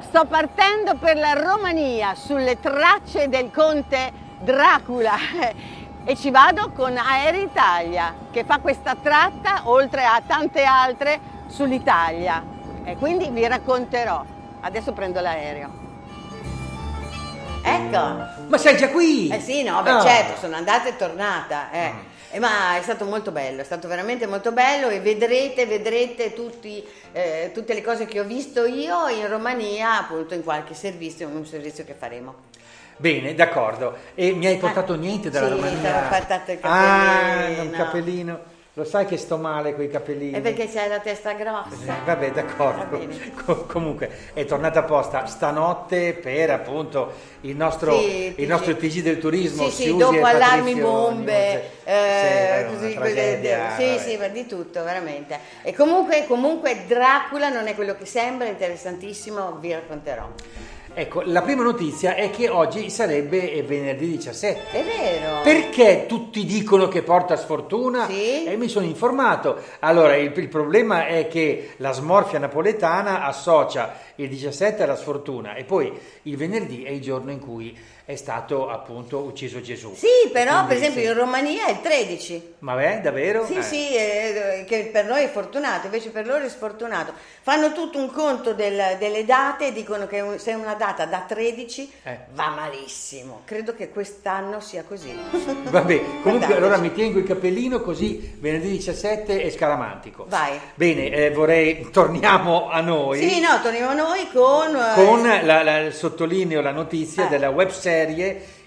Sto partendo per la Romania, sulle tracce del conte Dracula e ci vado con Air Italia che fa questa tratta oltre a tante altre sull'Italia e quindi vi racconterò. Adesso prendo l'aereo. Ecco! Ma sei già qui? Eh sì, no, beh certo, sono andata e tornata. Ma è stato molto bello, è stato veramente molto bello e vedrete tutte le cose che ho visto io in Romania, appunto in qualche servizio, in un servizio che faremo. Bene, d'accordo. E mi hai portato niente dalla Romania? Sì, ti ho portato il capellino. Un capellino. Lo sai che sto male coi capellini? È perché c'hai la testa grossa. Vabbè, d'accordo. Comunque è tornata apposta stanotte per appunto il nostro TG del turismo. Sì, dopo allarmi, bombe, sì, di tutto, veramente. E comunque Dracula non è quello che sembra, interessantissimo, vi racconterò. Ecco, la prima notizia è che oggi sarebbe venerdì 17. È vero. Perché tutti dicono che porta sfortuna? Sì. E mi sono informato. Allora, il problema è che la smorfia napoletana associa il 17 alla sfortuna e poi il venerdì è il giorno in cui è stato appunto ucciso Gesù. Sì, però per esempio in Romania è il 13. Ma beh, davvero? Sì, che per noi è fortunato, invece per loro è sfortunato. Fanno tutto un conto delle date e dicono che se una data da 13 va malissimo. Credo che quest'anno sia così. Vabbè, comunque allora mi tengo il cappellino così venerdì 17 è scaramantico. Vai. Bene, torniamo a noi. Sì, no, torniamo a noi con sottolineo la notizia della web serie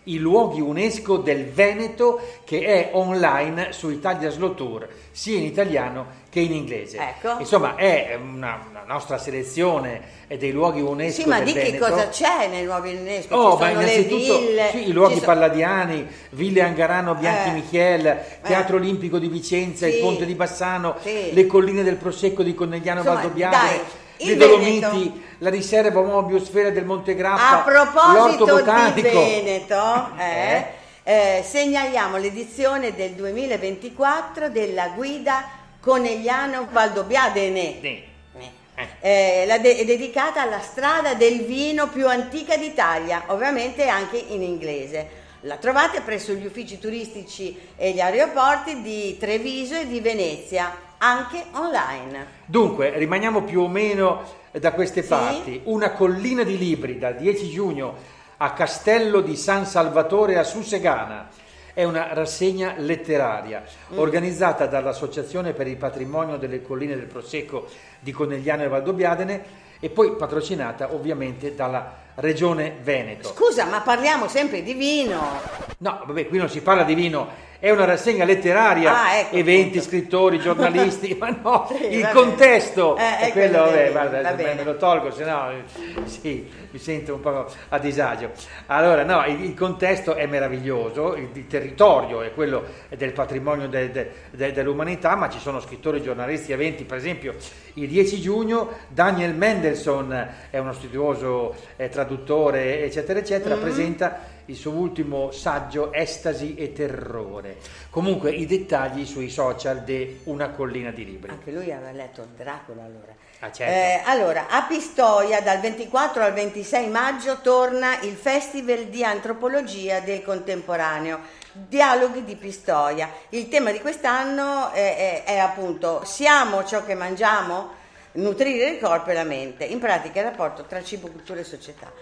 I luoghi UNESCO del Veneto, che è online su Italia Slow Tour, sia in italiano che in inglese. Ecco. Insomma, è una nostra selezione dei luoghi UNESCO. Sì, ma del di Veneto. Che cosa c'è nei luoghi UNESCO? Oh, ci sono le ville, i luoghi palladiani, Ville Angarano, Bianchi Michiel, Teatro Olimpico di Vicenza, il Ponte di Bassano, le colline del Prosecco di Conegliano Valdobbiadene. Le Dolomiti, Veneto. La riserva Mobiusfera del Monte Grappa, a proposito l'orto botanico. di Veneto, segnaliamo l'edizione del 2024 della guida Conegliano Valdobbiadene. È dedicata alla strada del vino più antica d'Italia, ovviamente anche in inglese. La trovate presso gli uffici turistici e gli aeroporti di Treviso e di Venezia, anche online. Dunque, rimaniamo più o meno da queste parti. Una collina di libri dal 10 giugno a Castello di San Salvatore a Susegana. È una rassegna letteraria organizzata dall'Associazione per il Patrimonio delle Colline del Prosecco di Conegliano e Valdobbiadene e poi patrocinata ovviamente dalla Regione Veneto. Scusa, ma parliamo sempre di vino. No, vabbè, qui non si parla di vino, è una rassegna letteraria, ecco, eventi, appunto. scrittori, giornalisti, ma no, il contesto è quello, va bene. Me lo tolgo, se no mi sento un po' a disagio. Allora, no, il contesto è meraviglioso, il territorio è quello del patrimonio dell'umanità, ma ci sono scrittori, giornalisti, eventi, per esempio il 10 giugno Daniel Mendelssohn è uno studioso traduttore, eccetera, eccetera, presenta il suo ultimo saggio Estasi e terrore. Comunque i dettagli sui social di Una collina di libri. Anche lui aveva letto Dracula allora. Ah, certo. Allora, a Pistoia dal 24 al 26 maggio torna il Festival di Antropologia del Contemporaneo, Dialoghi di Pistoia. Il tema di quest'anno è appunto Siamo ciò che mangiamo? Nutrire il corpo e la mente, in pratica il rapporto tra cibo, cultura e società.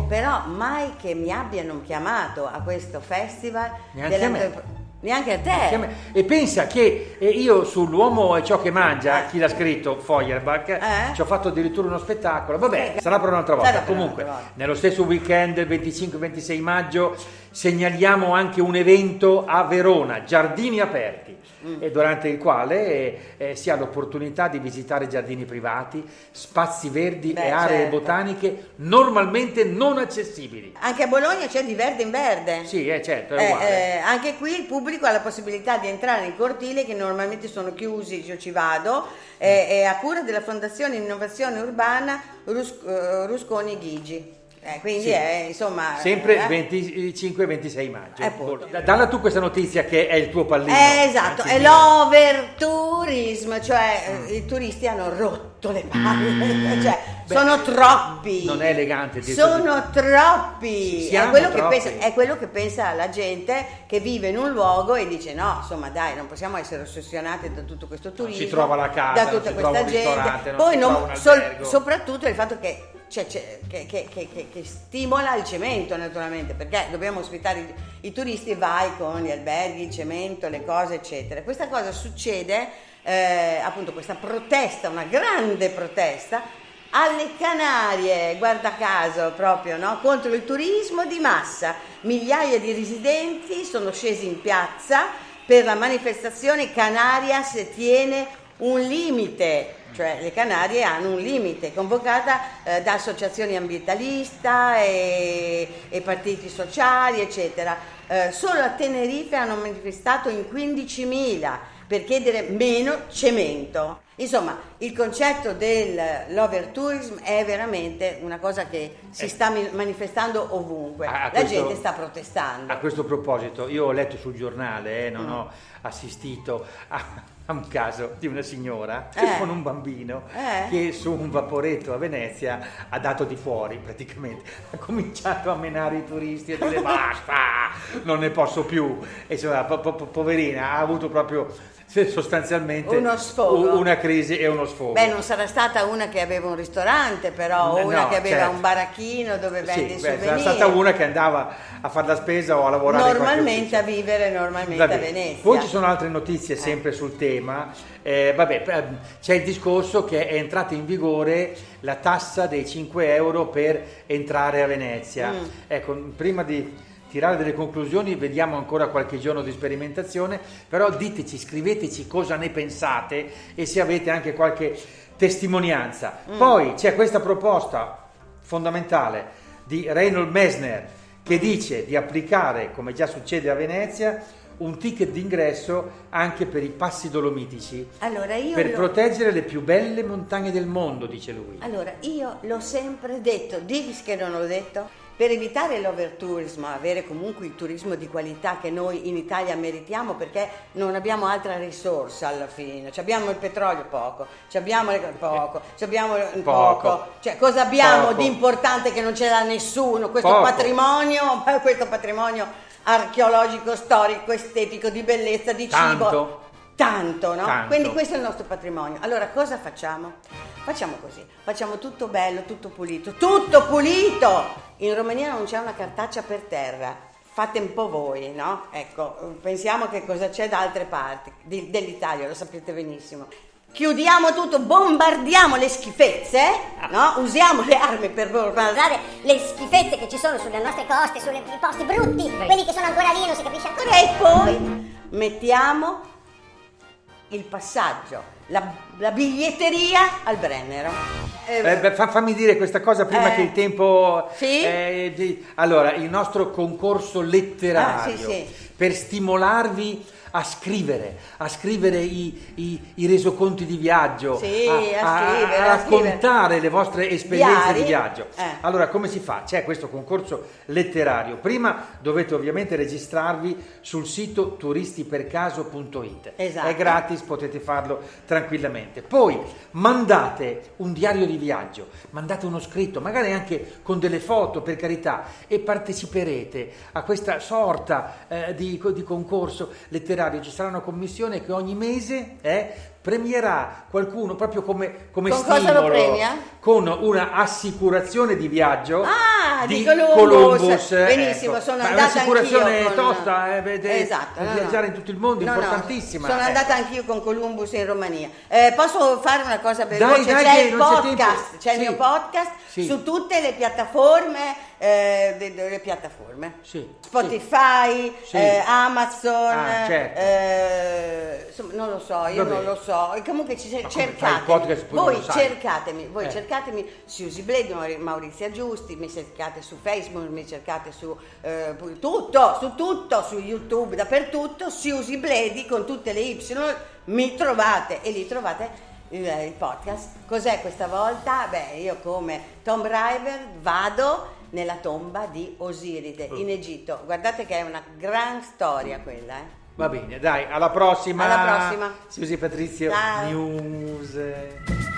Però mai che mi abbiano chiamato a questo festival neanche a te. E pensa che io sull'uomo è ciò che mangia, chi l'ha scritto, Feuerbach, ci ho fatto addirittura uno spettacolo. Vabbè, sarà per un'altra volta. Comunque, nello stesso weekend, il 25-26 maggio, segnaliamo anche un evento a Verona, Giardini Aperti, e durante il quale si ha l'opportunità di visitare giardini privati, spazi verdi e aree botaniche normalmente non accessibili. Anche a Bologna c'è di verde in verde. Sì, certo, è uguale. Anche qui il pubblico ha la possibilità di entrare in cortili che normalmente sono chiusi, io ci vado, è a cura della Fondazione Innovazione Urbana Rusconi Ghigi. quindi Sì. è insomma Sempre 25-26 maggio. Appunto. Dalla tu questa notizia che è il tuo pallino. esatto, Anche è mio. l'overtourism, cioè i turisti hanno rotto le palle, cioè sono troppi. Non è elegante dire Sono troppi. Siamo È quello, troppi. è quello che pensa la gente che vive in un luogo e dice no, insomma dai, non possiamo essere ossessionati da tutto questo turismo, si trova la casa, da non tutta si trova questa un gente. ristorante, non Poi si trova un albergo. soprattutto il fatto che che stimola il cemento, naturalmente, perché dobbiamo ospitare i turisti, vai con gli alberghi, il cemento, le cose eccetera. Questa cosa succede, appunto questa protesta, una grande protesta alle Canarie, guarda caso proprio, no? Contro il turismo di massa. Migliaia di residenti sono scesi in piazza per la manifestazione Canarias tiene un limite, cioè le Canarie hanno un limite, convocata da associazioni ambientalista e partiti sociali, eccetera. Solo a Tenerife hanno manifestato in 15.000 per chiedere meno cemento. Insomma, il concetto dell'overtourism è veramente una cosa che si sta manifestando ovunque. La gente sta protestando. A questo proposito, io ho letto sul giornale, non ho assistito a un caso di una signora con un bambino che su un vaporetto a Venezia ha dato di fuori praticamente, ha cominciato a menare i turisti e a dire basta, non ne posso più, e insomma, poverina, ha avuto proprio sostanzialmente uno sfogo, una crisi e uno sfogo. Beh, non sarà stata una che aveva un ristorante, però, o una che aveva certo. un baracchino dove vende i souvenir. Sarà stata una che andava a fare la spesa o a lavorare normalmente a vivere normalmente a Venezia. Poi ci sono altre notizie sempre sul tema. C'è il discorso che è entrata in vigore la tassa dei 5 euro per entrare a Venezia. Ecco, prima di tirare delle conclusioni, vediamo ancora qualche giorno di sperimentazione, però diteci, scriveteci cosa ne pensate e se avete anche qualche testimonianza. Poi c'è questa proposta fondamentale di Reinhold Messner che dice di applicare, come già succede a Venezia, un ticket d'ingresso anche per i passi dolomitici, allora, per proteggere le più belle montagne del mondo, dice lui. Allora, io l'ho sempre detto, digli che non l'ho detto, per evitare l'overtourism, avere comunque il turismo di qualità che noi in Italia meritiamo, perché non abbiamo altra risorsa alla fine. Abbiamo il petrolio poco, abbiamo poco, cioè cosa abbiamo Poco. di importante che non ce l'ha nessuno? Questo Poco. patrimonio archeologico, storico, estetico, di bellezza, di cibo. Tanto, no? Tanto. Quindi questo è il nostro patrimonio. Allora cosa facciamo? Facciamo così, facciamo tutto bello, tutto pulito, tutto pulito! In Romania non c'è una cartaccia per terra, fate un po' voi, no? Ecco, pensiamo che cosa c'è da altre parti dell'Italia, lo sapete benissimo. Chiudiamo tutto, bombardiamo le schifezze, no? Usiamo le armi per bombardare le schifezze che ci sono sulle nostre coste, sui posti brutti, quelli che sono ancora lì, non si capisce ancora. e poi mettiamo il passaggio, la biglietteria al Brennero. Fammi dire questa cosa prima che il tempo... Sì? Allora, il nostro concorso letterario per stimolarvi a scrivere i resoconti di viaggio, a raccontare le vostre esperienze di viaggio. Allora, come si fa? C'è questo concorso letterario. Prima dovete ovviamente registrarvi sul sito turistipercaso.it. Esatto. È gratis, potete farlo tranquillamente. Poi mandate un diario di viaggio, mandate uno scritto, magari anche con delle foto, per carità, e parteciperete a questa sorta di concorso letterario. Ci sarà una commissione che ogni mese premierà qualcuno proprio come con stimolo, cosa lo premia? Con una assicurazione di viaggio di Columbus. Benissimo, ecco. sono Ma andata un'assicurazione anch'io tosta, esatto, viaggiare in tutto il mondo, importantissima. Sono andata anch'io con Columbus in Romania. Posso fare una cosa veloce? Dai, c'è che il non c'è podcast, tempo. c'è il mio podcast su tutte le piattaforme, Spotify, Amazon, insomma, non lo so, io non lo so. E comunque cercatemi Susie Blade, Maurizia Giusti, mi cercate su Facebook, mi cercate su tutto, su YouTube, dappertutto, Susie Blade con tutte le Y, mi trovate e lì trovate il podcast. Cos'è questa volta? Beh, io come Tom Driver vado nella tomba di Osiride in Egitto. Guardate che è una gran storia quella, eh. Va bene, dai, alla prossima. Alla prossima. Susi Patrizio Ciao. News.